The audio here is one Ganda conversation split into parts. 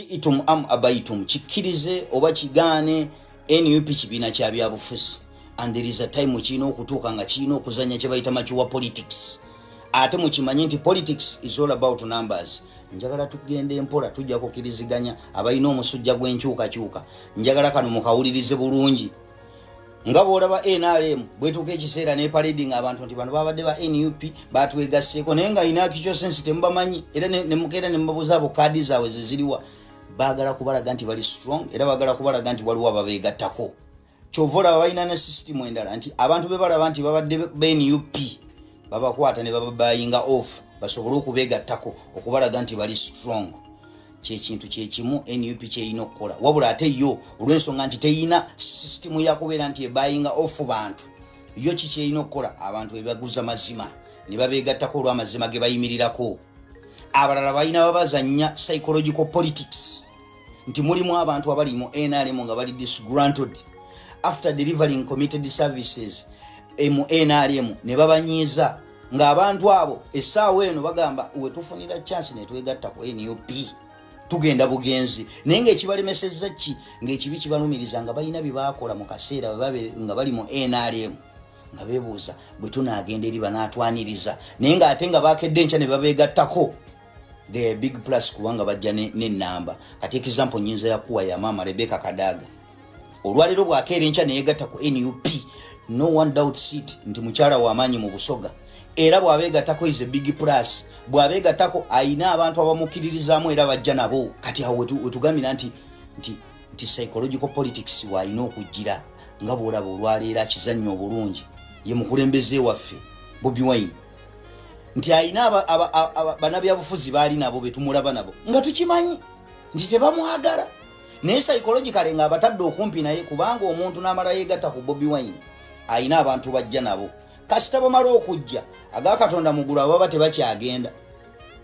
itum am abaitum chikirize oba kigane NUP kibina kya byabufuzi, and there is a time kino okutuuka nga kino okuzanya kye bayita machuwa politics. Ate mukimanyi nti politics is all about numbers. Njagala tugende empola tujja kukiriziganya abayina omusujja gw'enkyukakyuka. Njagala kano mukawulirize bulungi. Nga bw'olaba NRM bwetuuka ekiseera ne parading abantu nti bano babadde ba NUP batwegasseeko naye nga ayina kicho sense temubamanyi era ne mukeera ne mubabuuza abo kaadi zaabwe ze ziriwa. Baagala kubalaga nti bali strong era baagala kubalaga nti waliwo ababeegattako. Kyova olaba balina ne system endala nti abantu be balaba nti babadde ba NUP babakwata ne babayinga off basobole okubeegattako okubalaga nti bali strong. Kintu kyekimu NUP kyeyina okukola, wabula ate yo olw'ensonga nti teyina system yakubeera nti ebayinga off bantu, yo kikyeyina okukola abantu ebaguza mazima ne babeegattako olw'amazima ge bayimirirako. Abalala balina babazanya psychological politics nti mulimu abantu abali mu NRM nga bali disgruntled after delivering committed services mu NRM ne babanyiiza nga abantu abo essaawa eno bagamba wetufunira chance ne twegatta ku NUP tugenda bugenzi naye ng'ekibalemesezza ki ng'ekibi kibalumiriza nga balina bye baakola mu kaseera nga bali mu NRM nga beebuuza bwe tunaagenda eri banaatwaniriza naye ng'ate nga baakedde enkya ne babeegattako. The big plus kubanga bajja n'ennamba. Kati example nyinza yakuwa ya mama Rebecca Kadaga. Olwaliro bwakeera enkya ne yegatta ku NUP. No one doubts it nti mukyala w'amaanyi mu Busoga. Era bw'abeegattako is a big plus. Bw'abeegattako ayina abantu abamukiririzaamu era bajja nabo. Kati awo wetugambira nti psychological politics w'alina okujjira nga bw'olaba olwaleero akizannyo obulungi ye mukulembeze waffe Bobi Wine. Nti ayina banabyabufuzi baali nabo betumulaba nabo nga tukimanyi nti tebamwagala naye psychologically nga abatadde okumpi naye kubanga omuntu n'amala yeegatta ku Bobi Wine ayina abantu bajja nabo kasita bamala okujja agakatonda mugulu ababa tebakyagenda.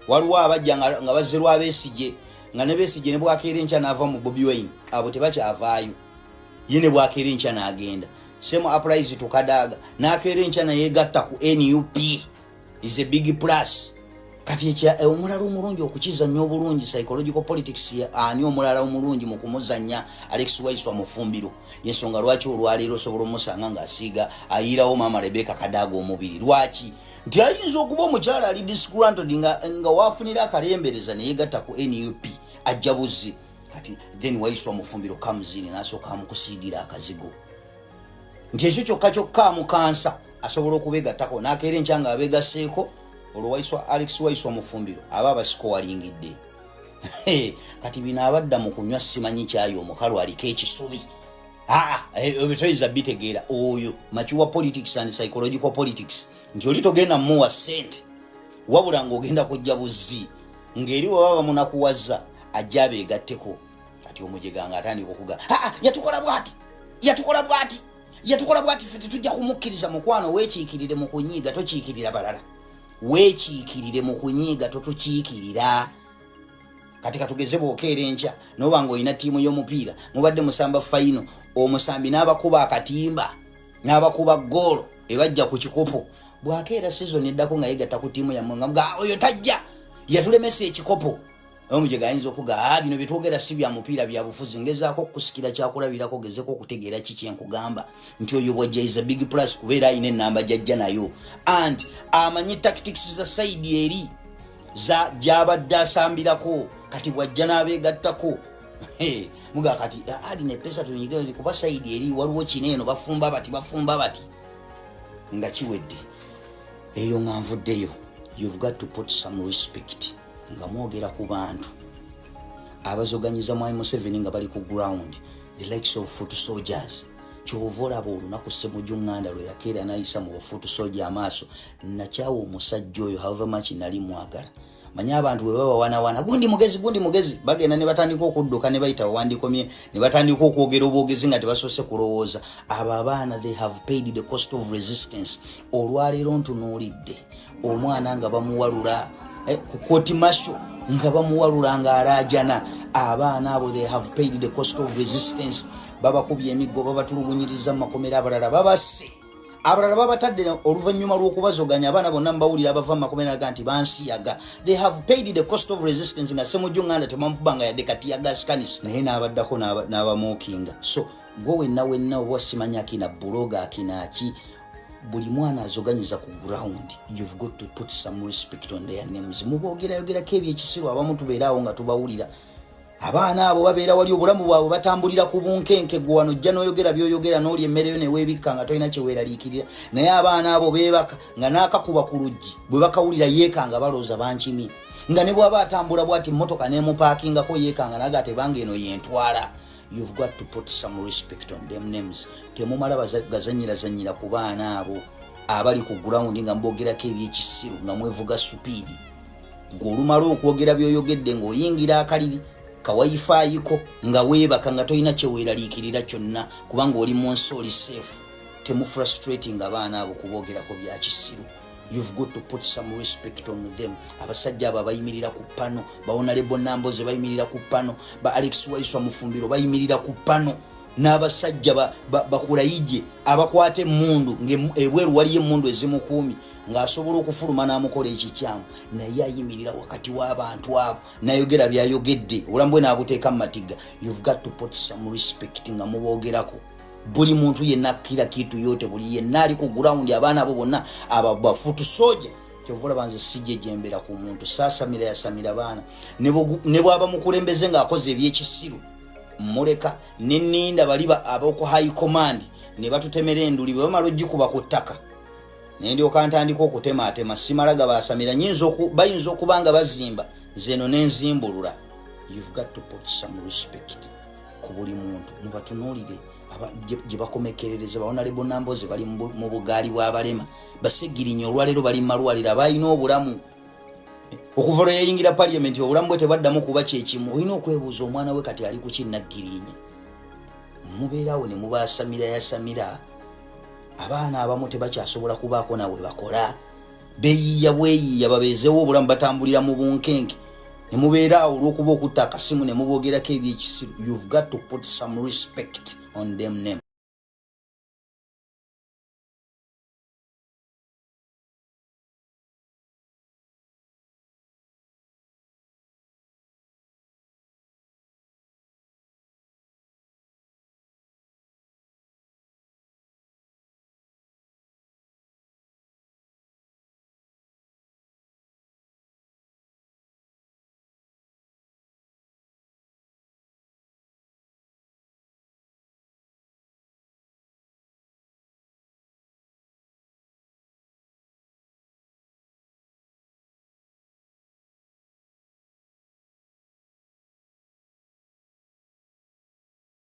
Waliwo abajja nga bazze lwa Besigye nga ne Besigye ne bwakeera enkya n'ava mu Bobi Wine abo tebakyavaayo ye ne bwakeera enkya n'agenda. Same applies to Kadaga n'akeera enkya nayeegatta ku NUP is a big plus. Kati ekya omulala omulungi okukizanya obulungi psychological politics ani omulala omulungi mu kumuzanya Alex Waiswa Mufumbiro. Yensonga lwaki olwaleero osobola omusanga ng'asiiga ayirawo mama Rebecca Kadaga omubiri. Lwaki? Nti ayinza okuba omukyala ali disgruntled nga waafunira akalembereza ne yeegatta ku NUP ajja buzzi. Kati then Waiswa Mufumbiro comes in n'asooka amukusiigira akazigo. Nti ekyo kyokka amukansa asobola okubeegattako n'akeera enkya nga abeegasseeko olwo Alex Waiswa Mufumbiro aba abasiko walingidde. Kati bino abadda mu kunywa simanyi kyayo omukalu aliko ekisubi. Ebitoyiza bitegeera oyo machuwa politics and psychological politics nti oli togenda muwa ssente wabula ng'ogenda kujja buzzi ng'eri bwe baba munakuwazza ajja abeegatteko. Kati omujega nga atandika okuga yatukola bwati ffe tetujja kumukkiriza mukwano weekiikirire mu kunyiiga tokiikirira balala. Weekiikirire mu kunyiiga totukiikirira. Kati katugeze bwokeera enkya noba ng'olina ttiimu y'omupiira mubadde musamba fayino omusambi n'abakuba akatimba n'abakuba ggoolo ebajja ku kikopo bwakeera season eddako nga yegatta ku ttiimu yammwe nga oyo tajja yatulemesa ekikopo. Omujega ayinza okuga bino byetwogera si bya mupiira bya bufuzi ngezaako okusikira kyakulabirako gezeko okutegeera kiki enkugamba nti oyo bwajja is a big plus kubeera ayina ennamba gyajja nayo and amanyi tactics za side eri za gyabadde asambirako kati bwajja n'abeegattako. Muga kati alina epesa tunyiga kuba side eri waliwo kineeno bafumba bati nga kiwedde eyo nga nvuddeyo. You've got to put some respect nga mwogera ku bantu abazoganyiza Mwami Museveni nga bali ku ground the likes of foot soldiers. Kyova olaba olunaku Ssemujjuŋŋanda lwe yakeera n'ayisa mu foot soldier amaaso nakyawa omusajja oyo however much nali mwagala. Manyi abantu bwe baba wana gundi mugezi bagenda ne batandika okudduka ne bayita wandikomye ne batandika okwogera obwogezi nga tebasoose kulowooza. Abo abaana they have paid the cost of resistance. Olwaleero ntunuulidde omwana nga bamuwalula ku kooti masho nga bamuwalula nga alaajana. Abaana abo they have paid the cost of resistance. Babakubye emiggo babatulugunyiriza mu makomera abalala babasse abalala babatadde oluvannyuma lw'okubazoganya abaana bonna mbawulira abava mu makomera nti bansiyaga. They have paid the cost of resistance nga Ssemujju Nganda temamukuba nga yadde katiyaga scanis naye n'abaddako n'abamuukinga. So gwe wenna oba simanya akina buloga akinaki buli mwana azoganyiza ku ground, you've got to put some respect on their names. Muboogerayogerako ebyekisiru abamu tubeeraawo nga tubawulira. Abaana abo babeera wali obulamu bwabwe batambulira ku bunkenke gwe wano ojja n'oyogera by'oyogera n'oli emmereyo ne weebikka nga tolina kye weeraliikirira. Naye abaana abo beebaka nga n'akakuba ku luggi bwe bakawulira yeekanga balooza bankimi. Nga ne bw'aba atambula bw'ati emmotoka n'emupaakingako yeekanga naga ate bange eno yentwala. You've got to put some respect on them names. Temumala gazanyira ku baana abo abali ku ground nga mbogerako ebyekisiru nga mwevuga supiidi. Gwe olumala okwogera by'oyogedde ng'oyingira akaliri kawaifayiko nga weebaka nga tolina kye weeraliikirira kyonna kubanga oli mu nsi oli safe. Temu frustrating abaana abo kuboogerako bya kisiru. You've got to put some respect on them. Abasajja abo bayimirira ku pano, Honorable Namboze bayimirira ku pano, ba Alex Waiswa Mufumbiro bayimirira ku pano, n'abasajja bakulayije abakwate emmundu ebweru waliyo emmundu ezimukuumi ng'asobola okufuluma n'amukola ekikyamu naye ayimirira wakati w'abantu abo n'ayogera by'ayogedde obulamu bwe n'abuteeka mu matiga. You've got to put some respect nga muboogerako. Buli muntu yenna kila kitu yote buli yenna ali ku ground abaana abo bonna abafutu soja kyovula banze sijje jembera ku muntu sasamira yasamira baana ne bwaba mukulembeze nga akoze ebyekisiru muleka nenninda baliba aboko high command ne batutemera enduli bwe bamala ogikuba ku ttaka ne ndio kantandika okutema simalaga basamira bayinza okubanga bazimba zeno n'enzimbulula. You've got to put some respect ku buli muntu mubatunuulire gye bakomekerereza Honorable Namboze bali mu bugaali bw'abalema basegirinyo olwaleero bali mu malwaliro abalina obulamu okuva lwe yayingira parliament obulamu bwe tebaddamu kuba kyekimu. Olina okwebuuza omwana we kati ali ku kinnaggirinya mubeerawo ne mubaasamira yasamira. Abaana abamu tebakyasobola kubaako nawe bakola beeyiya bweyiya babeezeewo obulamu batambulira mu bunkenke ne mubeeraawo olw'okuba okutta akasimu ne muboogerako ebyekisiru. You've got to put some respect on them names.